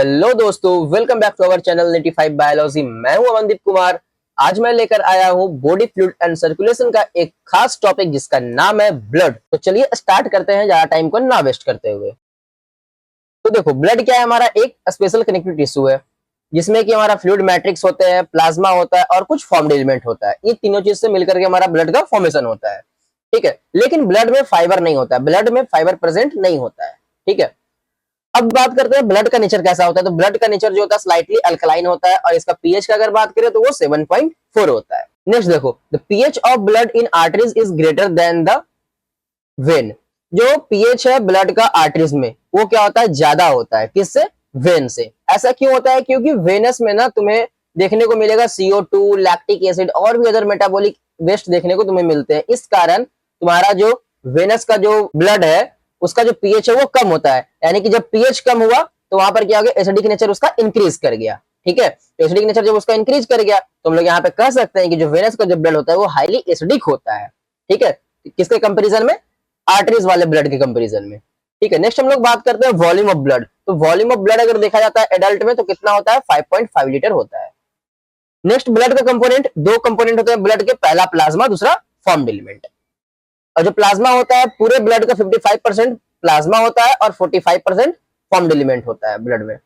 Hello दोस्तों, welcome back to our channel 95 biology. मैं हूं अमनदीप कुमार। आज मैं लेकर आया हूं बॉडी फ्लूइड एंड सर्कुलेशन का एक खास टॉपिक जिसका नाम है ब्लड। तो चलिए स्टार्ट करते हैं ज्यादा टाइम को ना वेस्ट करते हुए। तो देखो, ब्लड क्या है? हमारा एक स्पेशल कनेक्टिव टिश्यू है जिसमें कि हमारा फ्लूइड मैट्रिक्स होते हैं, प्लाज्मा होता है और कुछ फॉर्म्ड एलिमेंट होता है। ये तीनों चीज से मिलकर के हमारा ब्लड का फॉर्मेशन होता है। ठीक है, लेकिन ब्लड में फाइबर नहीं होता है, ब्लड में फाइबर प्रेजेंट नहीं होता है। ठीक है, अब बात करते हैं ब्लड का नेचर कैसा होता है। तो ब्लड का नेचर जो होता है स्लाइटली अल्कलाइन होता है और इसका पीएच का अगर बात करें तो वो 7.4 होता है। नेक्स्ट देखो, the pH of blood in arteries is greater than the when. जो पीएच है ब्लड का आर्टरीज में वो क्या होता है? ज्यादा होता है। किससे? वेन से। ऐसा क्यों होता है? क्योंकि वेनस में ना तुम्हें देखने को मिलेगा CO2, लैक्टिक एसिड और भी अदर मेटाबॉलिक वेस्ट देखने को तुम्हें मिलते हैं। इस कारण तुम्हारा जो वेनस का जो ब्लड है उसका जो पीएच है वो कम होता है। यानी कि जब पीएच कम हुआ तो वहां पर क्या हो गया? एसिडिक नेचर उसका इंक्रीज कर गया। ठीक है, तो एसिडिक नेचर जब उसका इंक्रीज कर गया तो हम लोग यहाँ पे कह सकते हैं कि जो वेनस का जो ब्लड होता है वो हाईली एसिडिक होता है। ठीक है, किसके कंपेरिजन में? आर्टरीज वाले ब्लड के कंपेरिजन में। ठीक है, नेक्स्ट हम लोग बात करते हैं वॉल्यूम ऑफ ब्लड। तो वॉल्यूम ऑफ ब्लड अगर देखा जाता है एडल्ट में तो कितना होता है? 5.5 लीटर होता है। नेक्स्ट, ब्लड का कंपोनेंट, दो कंपोनेंट होते हैं ब्लड के, पहला प्लाज्मा, दूसरा फॉर्म्ड एलिमेंट। और जो प्लाज्मा होता है पूरे ब्लड का 55% प्लाज्मा होता है और 45% फॉर्म्ड एलिमेंट होता है ब्लड में।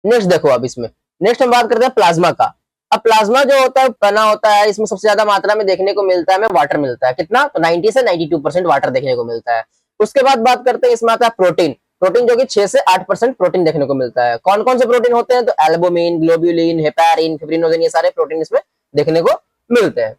नेक्स्ट देखो, अब इसमें नेक्स्ट हम बात करते हैं प्लाज्मा का। अब प्लाज्मा जो होता है बना होता है, इसमें सबसे ज्यादा मात्रा में देखने को मिलता है हमें वाटर मिलता है। कितना? तो 90 से 92% वाटर देखने को मिलता है। उसके बाद बात करते हैं इसमें आता है प्रोटीन। प्रोटीन जो कि 6 से 8% प्रोटीन देखने को मिलता है। कौन कौन से प्रोटीन होते हैं? तो एल्बुमिन, ग्लोब्यूलिन, हेपेरिन, फिब्रिनोजेन, ये सारे प्रोटीन इसमें देखने को मिलते हैं।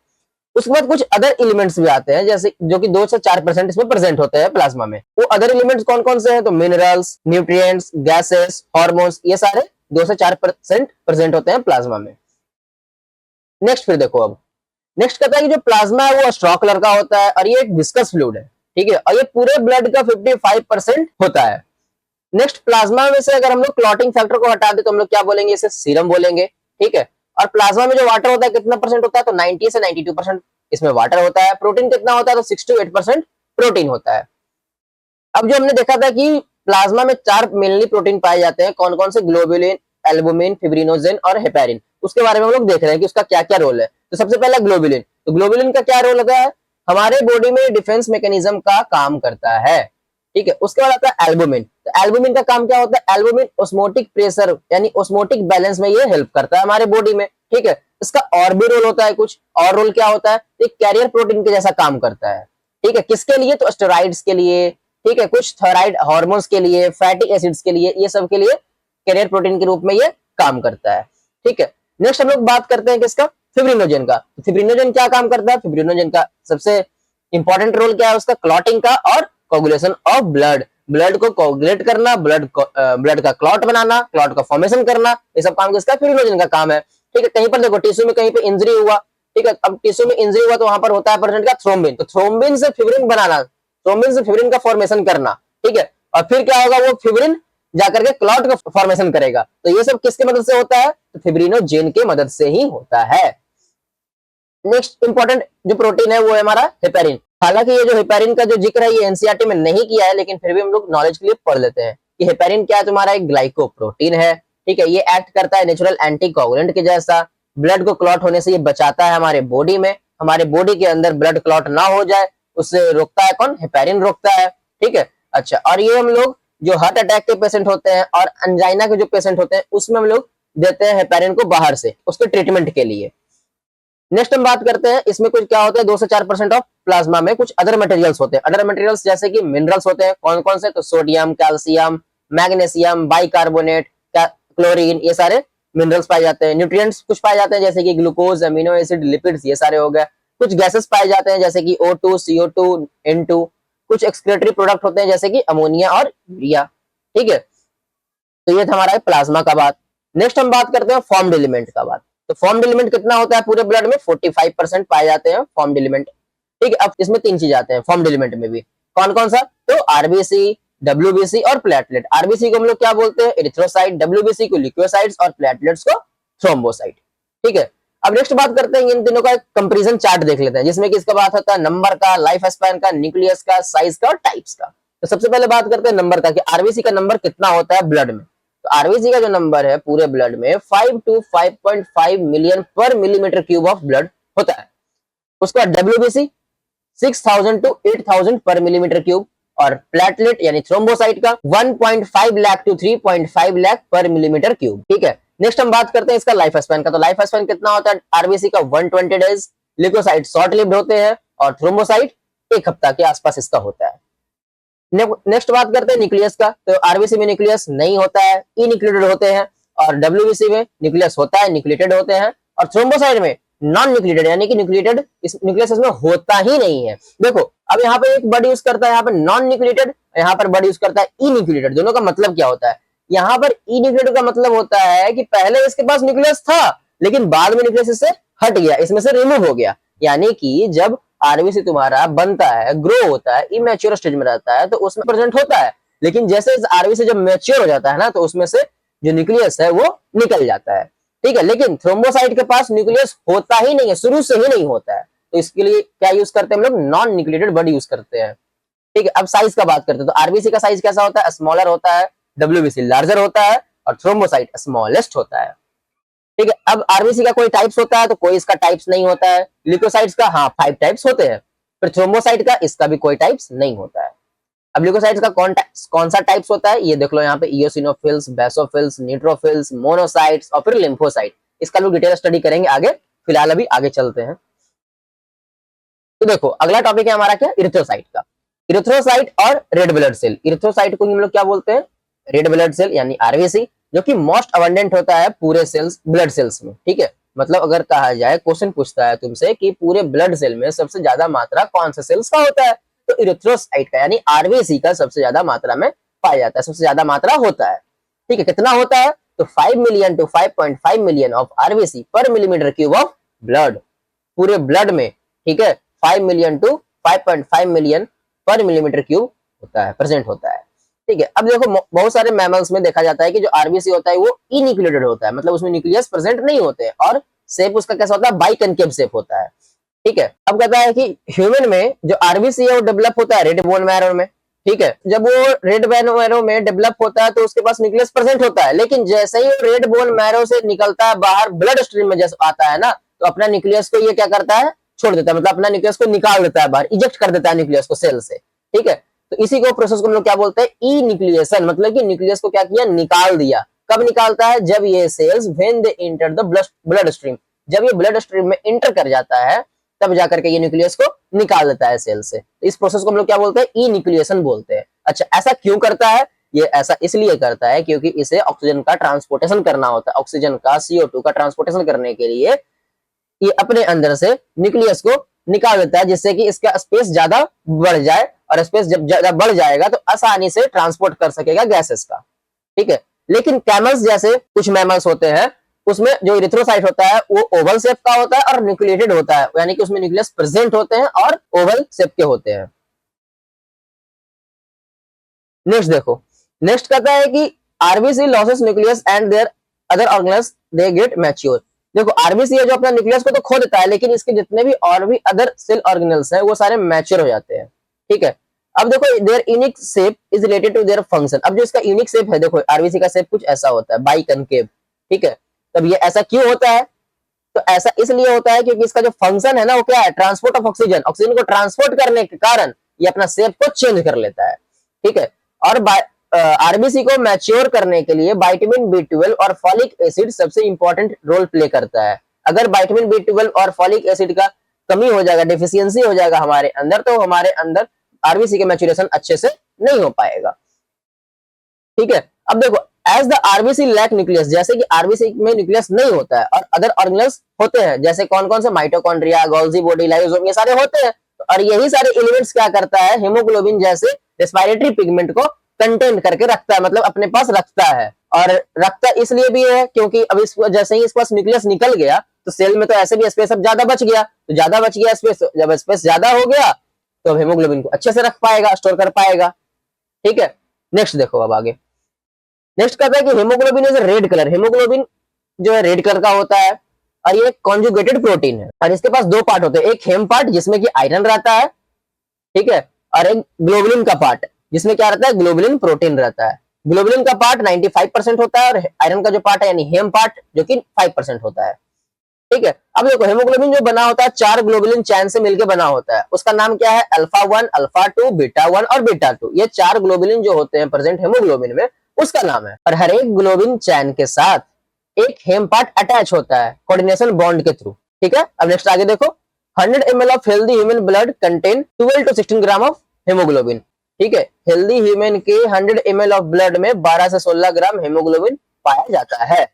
उसके बाद कुछ अदर एलिमेंट्स भी आते हैं जैसे जो कि 2 से 4% इसमें प्रेजेंट होते हैं प्लाज्मा में। वो अदर एलिमेंट्स कौन कौन से हैं? तो मिनरल्स, न्यूट्रिएंट्स, गैसेस, हार्मोन्स, ये सारे 2 से 4% प्रेजेंट होते हैं प्लाज्मा में। नेक्स्ट फिर देखो, अब नेक्स्ट कहता है कि जो प्लाज्मा है वो स्ट्रॉ कलर का होता है और ये एक विस्कस फ्लूइड है। ठीक है, और ये पूरे ब्लड का 55% होता है। नेक्स्ट, प्लाज्मा में से अगर हम लोग क्लॉटिंग फैक्टर को हटा दे तो हम लोग क्या बोलेंगे? इसे सीरम बोलेंगे। ठीक है, और प्लाज्मा में जो वाटर होता है कितना परसेंट होता है? तो 90 से 92% इसमें वाटर होता है। प्रोटीन कितना होता है? तो 6 to 8% प्रोटीन होता है। अब जो हमने देखा था कि प्लाज्मा में 4 मेनली प्रोटीन पाए जाते हैं, कौन कौन से? ग्लोबुलिन, एल्बुमिन, फिब्रिनोजेन और हेपेरिन। उसके बारे में हम लोग देख रहे हैं कि उसका क्या क्या रोल है। तो सबसे पहला ग्लोबुलिन। तो ग्लोबुलिन का क्या रोल होता है? हमारे बॉडी में डिफेंस मैकेनिज्म का काम करता है। ठीक है, उसके बाद आता है एल्बुमिन। तो एल्बुमिन का काम क्या होता है? एल्बुमिन ऑस्मोटिक प्रेशर यानी ऑस्मोटिक बैलेंस में ये हेल्प करता है हमारे बॉडी में। ठीक है, इसका और भी रोल होता है कुछ। और रोल क्या होता है? एक कैरियर प्रोटीन के जैसा काम करता है। ठीक है, किसके लिए? तो स्टेरॉइड्स के लिए। ठीक है, कुछ थायराइड हार्मोन्स के लिए, फैटी एसिड्स के लिए, ये सब के लिए कैरियर प्रोटीन के रूप में ये काम करता है। ठीक है, नेक्स्ट हम लोग बात करते हैं किसका? फिब्रिनोजेन का। तो फिब्रिनोजेन क्या काम करता है? फिब्रिनोजेन का सबसे इंपॉर्टेंट रोल क्या है उसका? क्लॉटिंग का और कोगुलेशन ऑफ ब्लड। ब्लड को कोगुलेट करना, ब्लड का क्लॉट बनाना, क्लॉट का फॉर्मेशन करना, ये सब काम किसका? फिब्रिनोजेन का काम है। ठीक है, कहीं पर देखो टिश्यू में कहीं पे इंजरी हुआ। ठीक है, अब टिश्यू में इंजरी हुआ तो वहां पर होता है प्रेजेंट का थ्रोम्बिन। तो थ्रोम्बिन से फिब्रिन बनाना, थ्रोम्बिन से फिब्रिन का फॉर्मेशन करना। ठीक है, और फिर क्या होगा? वो फिब्रिन जाकर के क्लॉट का फॉर्मेशन करेगा। तो ये सब किसके मदद से होता है? तो फिब्रिनोजेन के मदद से ही होता है। नेक्स्ट इंपॉर्टेंट जो प्रोटीन है वो है हमारा हेपेरिन। हालांकि ये जो हेपेरिन का जो जिक्र है ये एनसीईआरटी में नहीं किया है, लेकिन फिर भी हम लोग नॉलेज के लिए पढ़ लेते हैं कि हेपेरिन क्या है? तुम्हारा एक ग्लाइकोप्रोटीन है। ठीक है, ये एक्ट करता है नेचुरल एंटीकोगुलेंट के जैसा। ब्लड को क्लॉट होने से ये बचाता है हमारे बॉडी में। हमारे बॉडी के अंदर ब्लड क्लॉट ना हो जाए उससे रोकता है कौन? हेपेरिन रोकता है। ठीक है, अच्छा, और ये हम लोग जो हार्ट अटैक के पेशेंट होते हैं और अंजाइना के जो पेशेंट होते हैं उसमें हम लोग देते हैं हेपेरिन को बाहर से उसके ट्रीटमेंट के लिए। नेक्स्ट हम बात करते हैं इसमें कुछ क्या होता है? 2 से 4% ऑफ प्लाज्मा में कुछ अदर मटेरियल्स होते हैं। अदर मटेरियल्स जैसे कि मिनरल्स होते हैं। कौन कौन से? तो sodium, calcium, magnesium, bicarbonate, chlorine, ये सारे मिनरल्स पाए जाते हैं। न्यूट्रिएंट्स कुछ पाए जाते हैं जैसे कि ग्लूकोज, अमीनो एसिड, लिपिड्स, ये सारे हो गए। कुछ गैसेस पाए जाते हैं जैसे कि O2, CO2, N2। कुछ एक्सक्रीटरी प्रोडक्ट होते हैं जैसे कि अमोनिया और यूरिया। ठीक है, तो ये था हमारा प्लाज्मा का बात। नेक्स्ट हम बात करते हैं फॉर्म्ड एलिमेंट का बात। तो फॉर्म्ड एलिमेंट कितना होता है पूरे ब्लड में? 45% पाए जाते हैं फॉर्म्ड एलिमेंट। ठीक है, अब इसमें 3 चीज आते हैं फॉर्म्ड एलिमेंट में भी। कौन कौन सा? तो आरबीसी, डब्ल्यूबीसी और प्लेटलेट। आरबीसी को हम लोग क्या बोलते हैं? एरिथ्रोसाइट। डब्ल्यूबीसी को लिक्वियोसाइट्स और प्लेटलेट्स को थ्रोम्बोसाइट। ठीक है, अब नेक्स्ट बात करते हैं इन तीनों का कंपैरिजन चार्ट देख लेते हैं जिसमें कि इसका बात होता है नंबर का, लाइफ स्पैन का, न्यूक्लियस का, साइज का और टाइप्स का। तो सबसे पहले बात करते हैं नंबर का कि आरबीसी का नंबर कितना होता है ब्लड में। तो आरबीसी का जो नंबर है पूरे ब्लड में 5 to 5.5 मिलियन पर मिलीमीटर क्यूब ऑफ ब्लड होता है। उसका डब्ल्यूबीसी 6000 to 8000 पर मिलीमीटर क्यूब, और प्लेटलेट यानी थ्रोम्बोसाइट का 1.5 लाख to 3.5 लाख पर मिलीमीटर क्यूब। ठीक है, नेक्स्ट हम बात करते हैं इसका लाइफ स्पैन का। तो लाइफ स्पैन कितना होता है आरबीसी का 120 डेज, लिकोसाइट शॉर्ट लिव्ड होते हैं और थ्रोम्बोसाइट 1 हफ्ता के आसपास इसका होता है। नेक्स्ट बात करते हैं न्यूक्लियस का। तो आरबीसी में न्यूक्लियस नहीं होता है, इन्यूक्लिएटेड होते हैं, और डब्ल्यूबीसी में न्यूक्लियस होता है, न्यूक्लिएटेड होते हैं, और थ्रोम्बोसाइट में नॉन न्यूक्लिएटेड यानी कि न्यूक्लिएटेड इस न्यूक्लियस इसमें होता ही नहीं है। देखो अब यहाँ पे एक वर्ड यूज करता है यहाँ पर नॉन न्यूक्लिएटेड, यहाँ पर वर्ड यूज करता है इन्यूक्लिएटेड। दोनों का मतलब क्या होता है? यहाँ पर इन्यूक्लिएटेड का मतलब होता है कि पहले इसके पास न्यूक्लियस था लेकिन बाद में न्यूक्लियस इससे हट गया, इसमें से रिमूव हो गया। यानी कि जब आरबीसी तुम्हारा बनता है, ग्रो होता है, इमेच्योर स्टेज में रहता है तो उसमें प्रेजेंट होता है, लेकिन जैसे आरबीसी जब मैच्योर हो जाता है ना तो उसमें से जो न्यूक्लियस है वो निकल जाता है। ठीक है, लेकिन थ्रोम्बोसाइट के पास न्यूक्लियस होता ही नहीं है, शुरू से ही नहीं होता है, तो इसके लिए क्या यूज करते हैं हम लोग? नॉन न्यूक्लिएटेड वर्ड यूज करते हैं। ठीक है, अब साइज का बात करते हैं। तो आरबीसी का साइज कैसा होता है? स्मॉलर होता है, डब्ल्यूबीसी लार्जर होता है, और थ्रोम्बोसाइट स्मॉलेस्ट होता है। ठीक है, अब आरबीसी का कोई टाइप्स होता है तो कोई इसका टाइप्स नहीं होता है। ल्यूकोसाइट्स का हाँ 5 टाइप्स होते हैं, फिर थ्रोम्बोसाइट का इसका भी कोई टाइप्स नहीं होता है। अब ल्यूकोसाइट्स का कौन सा टाइप्स होता है ये देख लो यहाँ पे, इयोसिनोफिल्स, बेसोफिल्स, न्यूट्रोफिल्स, मोनोसाइट्स और फिर लिम्फोसाइट। इसका लोग डिटेल स्टडी करेंगे आगे, फिलहाल अभी आगे चलते हैं। तो देखो अगला टॉपिक है हमारा क्या? इरिथ्रोसाइट का। इरिथ्रोसाइट और रेड ब्लड सेल। इरिथ्रोसाइट को हम लोग क्या बोलते हैं? रेड ब्लड सेल यानी आरबीसी, जो कि मोस्ट अबंडेंट होता है पूरे सेल्स, ब्लड सेल्स में। ठीक है, मतलब अगर कहा जाए, क्वेश्चन पूछता है तुमसे कि पूरे ब्लड सेल में सबसे ज्यादा मात्रा कौन से सेल्स का होता है, तो इरिथ्रोसाइट का यानी आरबीसी का सबसे ज्यादा मात्रा में पाया जाता है, सबसे ज्यादा मात्रा होता है। ठीक है, कितना होता है? तो 5 million to 5.5 million of RBC पर मिलीमीटर क्यूब ऑफ ब्लड, पूरे ब्लड में। ठीक है, 5 मिलियन to 5.5 मिलियन पर मिलीमीटर क्यूब होता है, प्रेजेंट होता है। ठीक है, अब देखो बहुत सारे मैमल्स में देखा जाता है कि जो आरबीसी होता है वो इन्यूक्लिएटेड होता है, मतलब उसमें न्यूक्लियस प्रेजेंट नहीं होते हैं, और शेप उसका कैसा होता है? बाइकनकेव शेप होता है। ठीक है, अब कहता है कि ह्यूमन में जो आरबीसी है वो डेवलप होता है रेड बोन मैरो में। ठीक है, जब वो रेड बोन मैरो में डेवलप होता है तो उसके पास न्यूक्लियस प्रेजेंट होता है, लेकिन जैसे ही वो रेड बोन मैरो से निकलता है बाहर, ब्लड स्ट्रीम में जैसे आता है ना, तो अपना न्यूक्लियस को ये क्या करता है? छोड़ देता है, मतलब अपना न्यूक्लियस को निकाल देता है बाहर, इजेक्ट कर देता है न्यूक्लियस को सेल से। ठीक है, तो इसी को प्रोसेस को हम लोग क्या बोलते हैं? ई न्यूक्लिएशन, मतलब कि न्यूक्लियस को क्या किया? निकाल दिया। कब निकालता है? जब ये cells when they enter the blood stream, जब ये ब्लड स्ट्रीम में एंटर कर जाता है तब जाकर के ये न्यूक्लियस को निकाल देता है सेल से। तो इस प्रोसेस को हम लोग क्या बोलते हैं? ई न्यूक्लिएशन बोलते हैं। अच्छा, ऐसा क्यों करता है? ये ऐसा इसलिए करता है क्योंकि इसे ऑक्सीजन का ट्रांसपोर्टेशन करना होता है। ऑक्सीजन का, CO2 का ट्रांसपोर्टेशन करने के लिए ये अपने अंदर से न्यूक्लियस को निकाल देता है, जिससे कि इसका स्पेस ज्यादा बढ़ जाए, और स्पेस जब ज्यादा बढ़ जाएगा तो आसानी से ट्रांसपोर्ट कर सकेगा गैसेस का। ठीक है, लेकिन कैमल्स जैसे कुछ मैमल्स होते हैं उसमें जो इरिथ्रोसाइट होता है वो ओवल शेप का होता है और न्यूक्लिएटेड होता है, यानी कि उसमें न्यूक्लियस प्रेजेंट होते हैं और ओवल शेप के होते हैं। नेक्स्ट देखो, नेक्स्ट कहता है कि RBC loses nucleus and their other organelles they get mature. देखो आरबीसी है जो अपना न्यूक्लियस को तो खो देता है, लेकिन इसके जितने भी और भी अदर सेल ऑर्गेनल्स हैं वो सारे मैच्योर हो जाते हैं। ठीक है, अब देखो their unique shape is related to their function. अब जो इसका यूनिक शेप है, देखो आरबीसी का शेप कुछ ऐसा होता है, बाइकनकेव। ठीक है, तब ये ऐसा क्यों होता है? तो ऐसा इसलिए होता है क्योंकि इसका जो फंक्शन है ना वो क्या है? Transport of oxygen. ऑक्सीजन को ट्रांसपोर्ट करने के कारण ये अपना शेप को चेंज कर लेता है। ठीक है, और आरबीसी को मैच्योर करने के लिए विटामिन B12 और फॉलिक एसिड सबसे इंपॉर्टेंट रोल प्ले करता है। अगर विटामिन B12 और फॉलिक एसिड का कमी हो जाएगा, डेफिशिएंसी हो जाएगा हमारे अंदर, तो हमारे अंदर आरबीसी के मैच्योरेशन अच्छे से नहीं हो पाएगा। ठीक है, अब देखो as the RBC lack nucleus, जैसे कि आरबीसी में न्यूक्लियस नहीं होता है और अदर ऑर्गेनल्स होते हैं, जैसे कौन कौन से? माइटोकॉन्ड्रिया, गोल्जी बॉडी, लाइसोसोम, ये सारे होते हैं। और यही सारे एलिमेंट्स क्या करता है? हीमोग्लोबिन जैसे रेस्पिरेटरी पिगमेंट को कंटेन करके रखता है, मतलब अपने पास रखता है। और रखता इसलिए भी है क्योंकि अब इस जैसे ही इस पास न्यूक्लियस निकल गया तो सेल में तो ऐसे भी स्पेस अब ज्यादा बच गया, तो ज्यादा बच गया स्पेस, जब स्पेस ज्यादा हो गया तो हीमोग्लोबिन को अच्छे से रख पाएगा, स्टोर कर पाएगा। ठीक है, नेक्स्ट देखो अब आगे। नेक्स्ट कहता है कि haemoglobin is red colour. Haemoglobin जो है रेड कलर का होता है और ये कॉन्जुगेटेड प्रोटीन है, और इसके पास दो पार्ट होते हैं, एक हेम पार्ट जिसमें कि आयरन रहता है, ठीक है, और एक ग्लोबुलिन का पार्ट जिसमें क्या रहता है? ग्लोबुलिन प्रोटीन रहता है। ग्लोबुलिन का पार्ट 95% होता है और आयरन का जो पार्ट है यानी हेम पार्ट जो कि 5% होता है। ठीक है, अब देखो हेमोग्लोबिन जो बना होता है 4 ग्लोबुलिन चैन से मिलकर बना होता है, उसका नाम क्या है? अल्फा 1, अल्फा 2, बीटा 1 और बीटा 2। ये 4 ग्लोबुलिन जो होते हैं प्रेजेंट हेमोग्लोबिन में, उसका नाम है। और हर एक ग्लोबिन चैन के साथ एक हेम पार्ट अटैच होता है कोऑर्डिनेशन बॉन्ड के थ्रू। ठीक है, अब नेक्स्ट आगे देखो, 100 ml of healthy human blood contain 12 to 16 gram of haemoglobin. ठीक है, हेल्दी ह्यूमन के 100 ml ऑफ ब्लड में 12 से 16 ग्राम हेमोग्लोबिन पाया जाता है।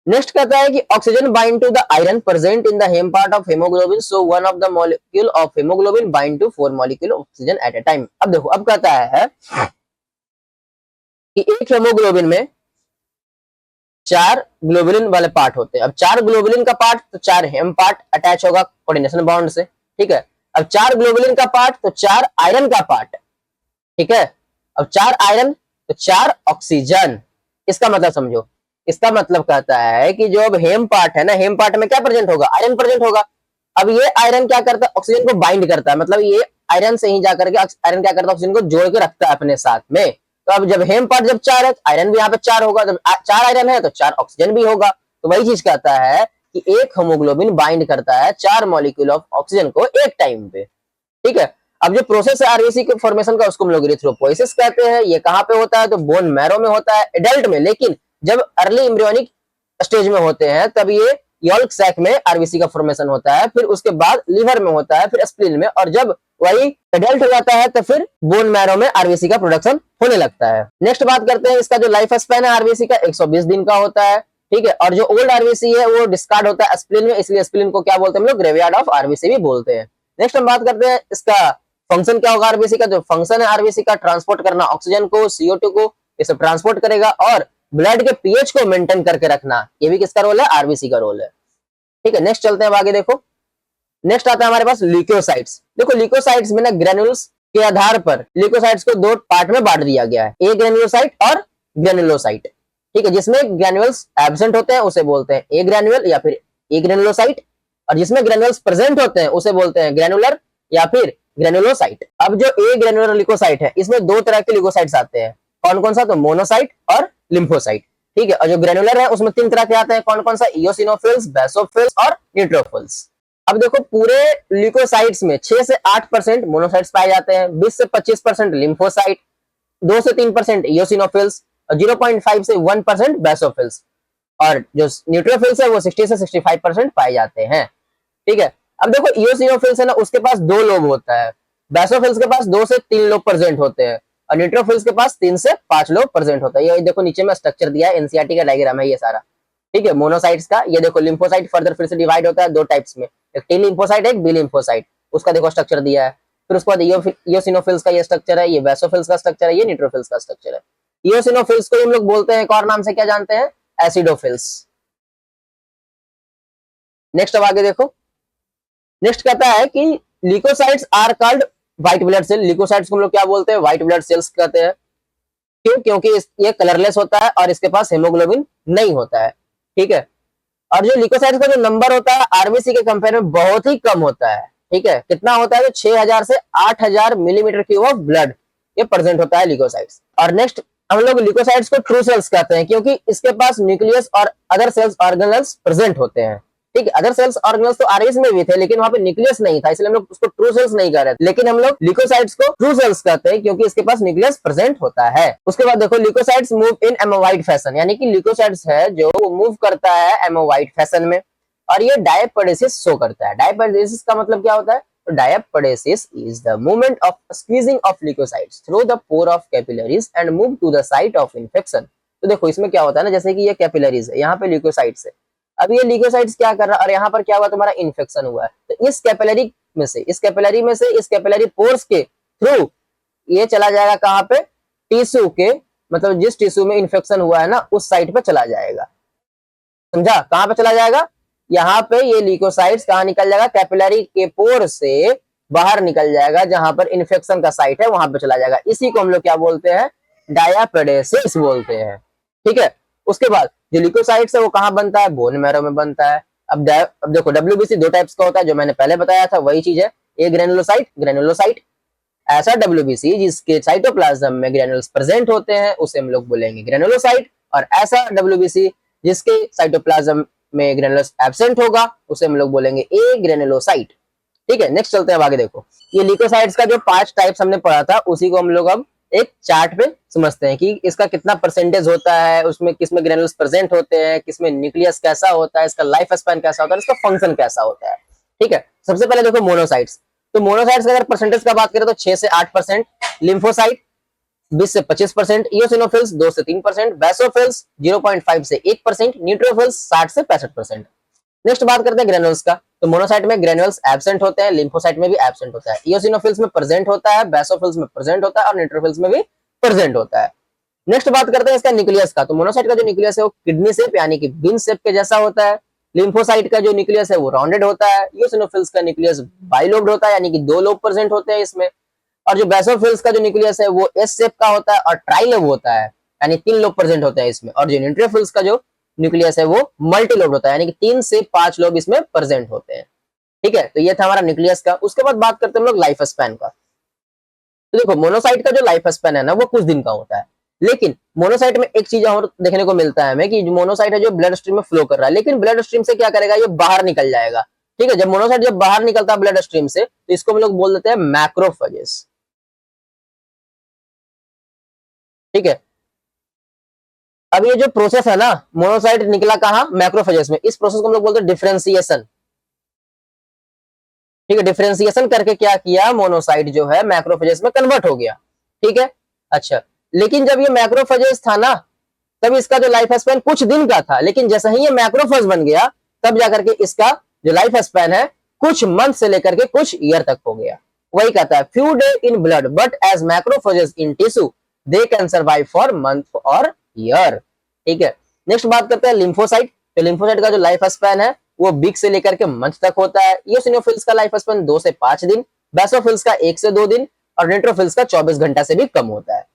नेक्स्ट कहता है कि oxygen bind to the iron present in the haem part of haemoglobin, so one of the molecule of haemoglobin bind to 4 molecule of oxygen at a time. अब देखो, अब कहता है कि एक हेमोग्लोबिन में 4 ग्लोबुलिन वाले पार्ट होते हैं। अब 4 ग्लोबुलिन का पार्ट तो 4 हेम पार्ट अटैच होगा कोऑर्डिनेशन बॉन्ड से। ठीक है, अब 4 ग्लोबुलिन का पार्ट तो 4 आयरन का पार्ट। ठीक है, अब 4 आयरन तो 4 ऑक्सीजन। इसका मतलब समझो, इसका मतलब कहता है कि जो अब हेम पार्ट है ना, हेम पार्ट में क्या प्रेजेंट होगा? आयरन प्रेजेंट होगा। अब ये आयरन क्या करता है? ऑक्सीजन को बाइंड करता है, मतलब ये आयरन से ही जाकर के आयरन क्या करता है? ऑक्सीजन को जोड़ के रखता है अपने साथ में। तो अब जब हेम पार्ट जब 4 है, आयरन भी यहाँ पे 4 होगा। जब 4 आयरन है तो 4 ऑक्सीजन भी होगा। तो वही चीज कहता है कि एक हेमोग्लोबिन बाइंड करता है 4 मॉलिक्यूल ऑफ ऑक्सीजन को एक टाइम पे। ठीक है, अब जो प्रोसेस है आरबीसी के फॉर्मेशन का, उसको हम लोग इरिथ्रोपोइसिस कहते हैं। ये कहाँ पे होता है? तो बोन मैरो में होता है एडल्ट में, लेकिन जब अर्ली एम्ब्रियोनिक स्टेज में होते हैं तब ये यॉल्क सैक में आरबीसी का फॉर्मेशन होता है, फिर उसके बाद लिवर में होता है, फिर स्प्लीन में, और जब वही एडल्ट हो जाता है तो फिर बोन मैरो में आरबीसी का प्रोडक्शन होने लगता है। नेक्स्ट बात करते हैं, इसका जो लाइफ स्पैन है आरबीसी का 120 दिन का होता है। ठीक है, और जो ओल्ड आरबीसी है वो डिस्कार्ड होता है स्प्लीन में, इसलिए स्प्लीन को क्या बोलते हैं हम लोग? ग्रेवयार्ड ऑफ आरबीसी भी बोलते हैं। नेक्स्ट हम बात करते हैं इसका फंक्शन क्या होगा आरबीसी का। जो फंक्शन है आरबीसी का, ट्रांसपोर्ट करना ऑक्सीजन को, सीओ2 को, ये सब ट्रांसपोर्ट करेगा, और ब्लड के पीएच को मेंटेन करके रखना, ये भी किसका रोल है? आरबीसी का रोल है। ठीक है, नेक्स्ट चलते हैं आगे। देखो नेक्स्ट आता है हमारे पास ल्यूकोसाइट्स। देखो ल्यूकोसाइट्स में ना ग्रेनुल्स के आधार पर ल्यूकोसाइट्स को 2 पार्ट में बांट दिया गया है, ए ग्रेनुलोसाइट और ग्रेनुलोसाइट। ठीक है, जिसमें ग्रेनुल्स एब्सेंट होते हैं उसे बोलते हैं ए ग्रेनुअल या फिर ए ग्रेनुलोसाइट, और जिसमें ग्रेनुल्स प्रेजेंट होते हैं उसे बोलते हैं ग्रेनुलर या फिर ग्रेनुलोसाइट। अब जो ए ग्रेनुलर ल्यूकोसाइट है, इसमें 2 तरह के ल्यूकोसाइट्स आते हैं। कौन कौन सा? तो मोनोसाइट और लिम्फोसाइट। ठीक है, और जो ग्रेनुलर है उसमें 3 तरह के आते हैं। कौन कौन सा? इओसिनोफिल्स, बेसोफिल्स और न्यूट्रोफिल्स। अब देखो पूरे ल्यूकोसाइट्स में 6 से 8% मोनोसाइट्स पाए जाते हैं, 20 से 25% लिम्फोसाइट, 2 से 3% इओसिनोफिल्स और 0.5 से 1% बेसोफिल्स, और जो न्यूट्रोफिल्स है वो 60 से 65% पाए जाते हैं। ठीक है, अब देखो इओसिनोफिल्स है ना, उसके पास 2 लोब होता है, बेसोफिल्स के पास 2 से 3 लोब प्रेजेंट होते हैं, और न्यूट्रोफिल्स के पास 3 से 5 लोब प्रेजेंट होता है। ये देखो नीचे में स्ट्रक्चर दिया है, एनसीईआरटी का डायग्राम है ये सारा। ठीक है, मोनोसाइट्स का ये देखो, लिम्फोसाइट फर्दर फिर से डिवाइड होता है 2 टाइप्स में, एक टी लिम्फोसाइट, एक बी लिम्फोसाइट, उसका देखो स्ट्रक्चर दिया है। फिर उसके बाद इओसिनोफिल्स का ये स्ट्रक्चर है, ये बेसोफिल्स का स्ट्रक्चर है, ये न्यूट्रोफिल्स का स्ट्रक्चर है। इओसिनोफिल्स को हम लोग बोलते हैं एक और नाम से, क्या जानते हैं? एसिडोफिल्स। नेक्स्ट अब आगे देखो, नेक्स्ट कहता है कि leucocytes are called white blood cell. Leucocytes को हम लोग क्या बोलते हैं? व्हाइट ब्लड सेल्स कहते हैं। क्यों? क्योंकि ये कलरलेस होता है और इसके पास हेमोग्लोबिन नहीं होता है। ठीक है, और जो ल्यूकोसाइट्स का जो नंबर होता है आरबीसी के कंपेयर में बहुत ही कम होता है। ठीक है, कितना होता है? तो 6000 से 8000 मिलीमीटर क्यूब ऑफ ब्लड ये प्रेजेंट होता है ल्यूकोसाइट्स। और नेक्स्ट हम लोग ल्यूकोसाइट्स को ट्रू सेल्स कहते हैं, क्योंकि इसके पास न्यूक्लियस और अदर सेल्स ऑर्गेनल्स प्रेजेंट होते हैं। ठीक है, अदर सेल्स ऑर्गेनल्स तो आरबीसी में भी थे, लेकिन वहां पे न्यूक्लियस नहीं था, इसलिए हम लोग उसको ट्रू सेल्स नहीं कह रहे थे, लेकिन हम लोग ल्यूकोसाइट्स को ट्रू सेल्स कहते हैं क्योंकि इसके पास न्यूक्लियस प्रेजेंट होता है। उसके बाद देखो ल्यूकोसाइट्स मूव इन एमोवाइड फैशन, यानी कि ल्यूकोसाइट्स है जो वो मूव करता है एमोवाइड फैशन में, और ये डायपोडेसिस शो करता है। डायपोडेसिस का मतलब क्या होता है? तो diapedesis is the movement of squeezing of leucocytes through the pore of capillaries and move to the site of infection. तो देखो इसमें क्या होता है ना, जैसे कि ये कैपिलरीज है, यहाँ पे ल्यूकोसाइट्स है, अब ये ल्यूकोसाइट्स क्या कर रहा है, और यहाँ पर क्या हुआ? तुम्हारा इन्फेक्शन हुआ है, तो इस कैपिलरी में से इस कैपिलरी पोर्स के थ्रू ये चला जाएगा कहाँ पे? टिश्यू के, मतलब जिस टिश्यू में इन्फेक्शन हुआ है ना उस साइट पे चला जाएगा। समझा? कहाँ पे चला जाएगा? यहाँ पे ये ल्यूकोसाइट्स कहाँ निकल जाएगा? कैपिलरी के पोर से बाहर निकल जाएगा, जहां पर इन्फेक्शन का साइट है वहां पे चला जाएगा। इसी को हम लोग क्या बोलते हैं? डायपोडेसिस बोलते हैं। ठीक है, उसके बाद जो ल्यूकोसाइट्स है वो कहाँ बनता है? बोन मैरो में बनता है। अब देखो डब्ल्यूबीसी 2 टाइप्स का होता है, जो मैंने पहले बताया था वही चीज है, ए ग्रेनुलोसाइट, ऐसा WBC जिसके साइटोप्लाज्म में ग्रेनुल्स प्रेजेंट होते हैं उसे हम लोग बोलेंगे ग्रेनुलोसाइट, और ऐसा WBC जिसके साइटोप्लाज्म में ग्रेनुलस एब्सेंट होगा उसे हम लोग बोलेंगे ए ग्रेनुलोसाइट। ठीक है, नेक्स्ट चलते हैं, अब आगे देखो। ये ल्यूकोसाइट्स का जो 5 टाइप्स हमने पढ़ा था उसी को हम लोग अब एक चार्ट पे समझते हैं कि इसका कितना परसेंटेज होता है, उसमें किसमें ग्रेनुल्स प्रेजेंट होते हैं, किसमें न्यूक्लियस कैसा होता है, इसका लाइफ स्पैन कैसा होता है, इसका फंक्शन कैसा होता है। ठीक है, सबसे पहले देखो मोनोसाइट्स। तो मोनोसाइट्स का अगर परसेंटेज का बात करें तो 6 से 8%, लिम्फोसाइट 20 से 25%, इयोसिनोफिल्स 2 से 3%, बेसोफिल्स 0.5 से 1%, न्यूट्रोफिल्स 60 से 65%। नेक्स्ट बात करते हैं ग्रेनुल्स का। तो मोनोसाइट में ग्रेनुल्स एब्सेंट होते हैं, लिम्फोसाइट में भी एब्सेंट होता है, इयोसिनोफिल्स में प्रेजेंट होता है, बेसोफिल्स में प्रेजेंट होता है और न्यूट्रोफिल्स में भी प्रेजेंट होता है। नेक्स्ट बात करते हैं इसका न्यूक्लियस का। तो मोनोसाइट का जो न्यूक्लियस है वो किडनी शेप यानी कि बीन शेप के जैसा होता है। लिम्फोसाइट का जो न्यूक्लियस है वो राउंडेड होता है। इयोसिनोफिल्स का न्यूक्लियस बाइलोब्ड होता है यानी कि 2 लोब प्रेजेंट होते हैं इसमें। और जो बेसोफिल्स का जो न्यूक्लियस है वो एस शेप का होता है और ट्राइलोब होता है यानी 3 लोब प्रेजेंट होते हैं इसमें। और जो न्यूट्रोफिल्स का जो न्यूक्लियस है वो मल्टीलोब होता है यानी कि 3 से 5 लोब इसमें प्रेजेंट होते हैं। ठीक है, तो ये था हमारा न्यूक्लियस का। उसके बाद बात करते हैं हम लोग लाइफ स्पैन का। तो देखो मोनोसाइट का जो लाइफ स्पैन है ना वो कुछ दिन का होता है, लेकिन मोनोसाइट में एक चीज और देखने को मिलता है हमें कि मोनोसाइट है जो ब्लड स्ट्रीम में फ्लो कर रहा है, लेकिन ब्लड स्ट्रीम से क्या करेगा, ये बाहर निकल जाएगा। ठीक है, जब मोनोसाइट जब बाहर निकलता है ब्लड स्ट्रीम से तो इसको हम लोग बोल देते हैं मैक्रोफेजेस। ठीक है, अब ये जो प्रोसेस है ना, मोनोसाइट निकला कहां, मैक्रोफेजेस में, इस प्रोसेस को हम लोग बोलते हैं डिफरेंशिएशन। ठीक है, डिफरेंशिएशन करके क्या किया, मोनोसाइट जो है मैक्रोफेजेस में कन्वर्ट हो गया। ठीक है, अच्छा, लेकिन जब ये मैक्रोफेजेस था ना तब इसका जो लाइफ स्पैन कुछ दिन का था, लेकिन जैसे ही ये मैक्रोफेज बन गया तब जाकर के इसका जो लाइफ स्पैन है कुछ मंथ से लेकर के कुछ ईयर तक हो गया। वही कहता है few day in blood but as macrophages in tissue they can survive for month और ईयर। ठीक है, नेक्स्ट बात करते हैं लिम्फोसाइट। तो लिम्फोसाइट का जो लाइफ स्पैन है वो वीक से लेकर के मंथ तक होता है। इयोसिनोफिल्स का लाइफ स्पैन 2 से 5 दिन, बेसोफिल्स का 1 से 2 दिन और न्यूट्रोफिल्स का 24 घंटा से भी कम होता है।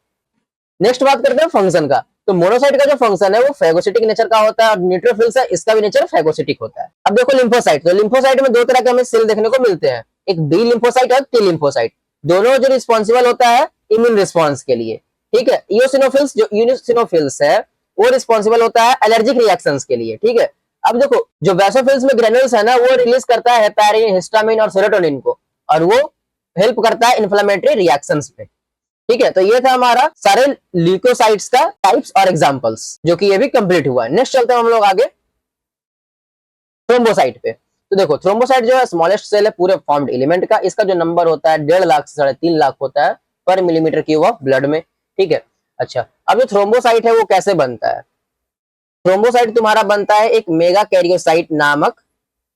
नेक्स्ट बात करते हैं फंक्शन का। तो मोनोसाइट का जो फंक्शन है वो फैगोसिटिक नेचर का होता है और न्यूट्रोफिल्स है इसका भी नेचर फैगोसिटिक होता है। अब देखो लिम्फोसाइट। तो लिम्फोसाइट में 2 तरह के हमें सेल देखने को मिलते हैं, एक बी लिम्फोसाइट और टी लिम्फोसाइट। दोनों जो रिस्पॉन्सिबल होता है इम्यून रिस्पॉन्स के लिए। ठीक है, इयोसिनोफिल्स जो यूनिसिनोफिल्स है वो रिस्पॉन्सिबल होता है एलर्जिक रिएक्शंस के लिए। ठीक है, अब देखो जो बेसोफिल्स में ग्रेनुल्स है ना वो रिलीज करता है हेपारिन, हिस्टामिन और सेरोटोनिन को, और वो हेल्प करता है इन्फ्लेमेटरी रिएक्शंस में। ठीक है, तो ये था हमारा सारे ल्यूकोसाइट्स का टाइप्स और एग्जांपल्स, जो कि ये भी कंप्लीट हुआ है। नेक्स्ट चलते हैं हम लोग आगे थ्रोम्बोसाइट पे। तो देखो थ्रोम्बोसाइट जो है स्मॉलेस्ट सेल है पूरे फॉर्म्ड एलिमेंट का। इसका जो नंबर होता है 1.5 लाख से 3.5 लाख होता है पर मिलीमीटर क्यूब ऑफ ब्लड में। ठीक है, अच्छा, अब जो थ्रोम्बोसाइट है वो कैसे बनता है। थ्रोम्बोसाइट तुम्हारा बनता है एक मेगा कैरियोसाइट नामक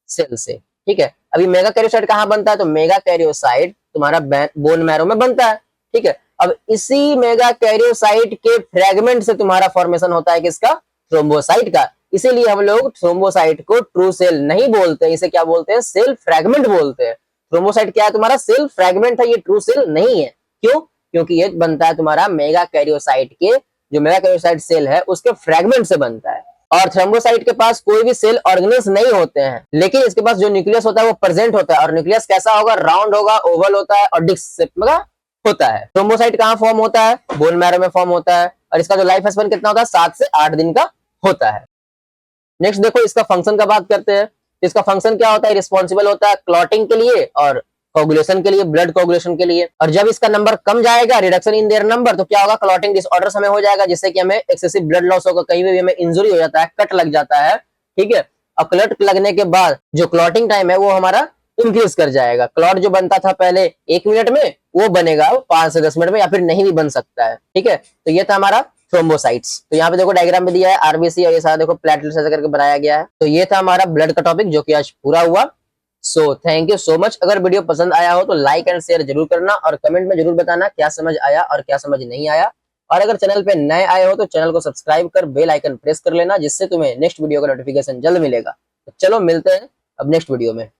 सेल से। ठीक है, अभी मेगा कैरियोसाइट कहाँ बनता है, तो मेगा कैरियोसाइट तुम्हारा बोन मैरो में बनता है। ठीक है, अब इसी मेगा कैरियोसाइट के फ्रेगमेंट से तुम्हारा फॉर्मेशन होता है किसका, थ्रोम्बोसाइट का। इसीलिए हम लोग थ्रोम्बोसाइट को ट्रू सेल नहीं बोलते, इसे क्या बोलते हैं, सेल फ्रेगमेंट बोलते हैं। थ्रोम्बोसाइट क्या है, तुम्हारा सेल फ्रेगमेंट है, ये ट्रू सेल नहीं है। क्यों, क्योंकि ये बनता है तुम्हारा मेगा कैरियोसाइट के, जो मेगा कैरियोसाइट सेल है उसके फ्रेगमेंट से बनता है। और थ्रोम्बोसाइट के पास कोई भी सेल ऑर्गेनेल्स नहीं होते हैं, लेकिन इसके पास जो न्यूक्लियस होता है वो प्रेजेंट होता है। और न्यूक्लियस कैसा होगा, राउंड होगा, ओवल होता है और डिस्क शेप में होता है। थ्रोम्बोसाइट कहाँ फॉर्म होता है, बोन मैरो में फॉर्म होता है, और इसका जो लाइफ स्पैन कितना होता है 7 से 8 दिन का होता है। नेक्स्ट देखो इसका फंक्शन का बात करते हैं। इसका फंक्शन क्या होता है, रिस्पॉन्सिबल होता है क्लॉटिंग के लिए और कोगुलेशन के लिए, ब्लड कोगुलेशन के लिए। और जब इसका नंबर कम जाएगा, रिडक्शन इन देयर नंबर, तो क्या होगा, क्लॉटिंग डिसऑर्डर्स हमें हो जाएगा, जिससे कि हमें एक्सेसिव ब्लड लॉस होगा, कहीं भी हमें इंजुरी हो जाता है, कट लग जाता है। ठीक है, और कट लगने के बाद जो क्लॉटिंग टाइम है वो हमारा इंक्रीज कर जाएगा। क्लॉट जो बनता था पहले 1 मिनट में वो बनेगा 5 से 10 मिनट में, या फिर नहीं भी बन सकता है। ठीक है, तो ये था हमारा थ्रोम्बोसाइट्स। तो यहाँ पे देखो डायग्राम में दिया है आरबीसी और ये सारा देखो प्लेटलेट्स ऐसा करके बनाया गया है। तो ये था हमारा ब्लड का टॉपिक जो कि आज पूरा हुआ। So thank you so much. अगर वीडियो पसंद आया हो तो लाइक एंड शेयर जरूर करना और कमेंट में जरूर बताना क्या समझ आया और क्या समझ नहीं आया। और अगर चैनल पे नए आए हो तो चैनल को सब्सक्राइब कर बेल आइकन प्रेस कर लेना, जिससे तुम्हें नेक्स्ट वीडियो का नोटिफिकेशन जल्द मिलेगा। तो चलो मिलते हैं अब नेक्स्ट वीडियो में।